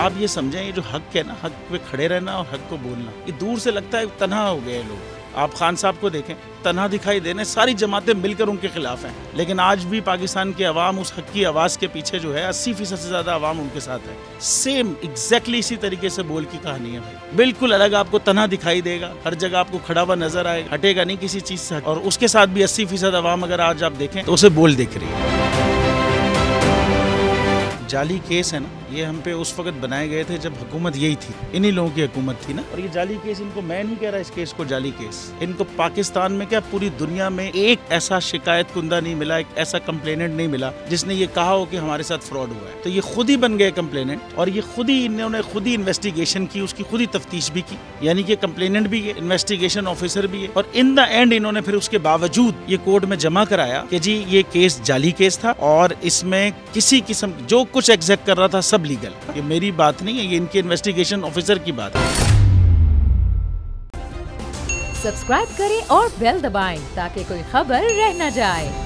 आप ये समझें, ये जो हक है ना, हक पे खड़े रहना और हक को बोलना, ये दूर से लगता है तन्हा हो गए लोग। आप खान साहब को देखें, तन्हा दिखाई देने, सारी जमातें मिलकर उनके खिलाफ हैं, लेकिन आज भी पाकिस्तान की आवाम उस हक की आवाज़ के पीछे जो है 80% से ज़्यादा आवाम उनके साथ है। सेम एग्जैक्टली इसी तरीके से बोल की कहानी है भाई, बिल्कुल अलग आपको तन्हा दिखाई देगा, हर जगह आपको खड़ा हुआ नजर आएगा, हटेगा नहीं किसी चीज़ से। और उसके साथ भी 80% आवाम अगर आज आप देखें तो उसे बोल दिख रही है। जाली केस है ना, ये हम पे उस वक्त बनाए गए थे जब हुकूमत यही थी, इन्हीं लोगों की हुकूमत थी ना। और ये जाली केस, इनको मैं नहीं कह रहा इस केस को जाली केस, इनको पाकिस्तान में क्या पूरी दुनिया में एक ऐसा शिकायत कुंदा नहीं मिला, एक ऐसा कंप्लेनेंट नहीं मिला जिसने ये कहा हो कि हमारे साथ फ्रॉड हुआ है। तो ये खुद ही बन गए कंप्लेनेंट और ये खुद ही इन्होंने खुद ही इन्वेस्टिगेशन की, उसकी खुद ही तफ्तीश भी की, यानी कि कंप्लेनेंट भी है, इन्वेस्टिगेशन ऑफिसर भी है। और इन द एंड इन्होंने फिर उसके बावजूद ये कोर्ट में जमा कराया कि जी ये केस जाली केस था और इसमें किसी किस्म जो कुछ एग्जैक्ट कर रहा था सब लीगल। ये मेरी बात नहीं है, ये इनके इन्वेस्टिगेशन ऑफिसर की बात है। सब्सक्राइब करें और बेल दबाएं ताकि कोई खबर रह न जाए।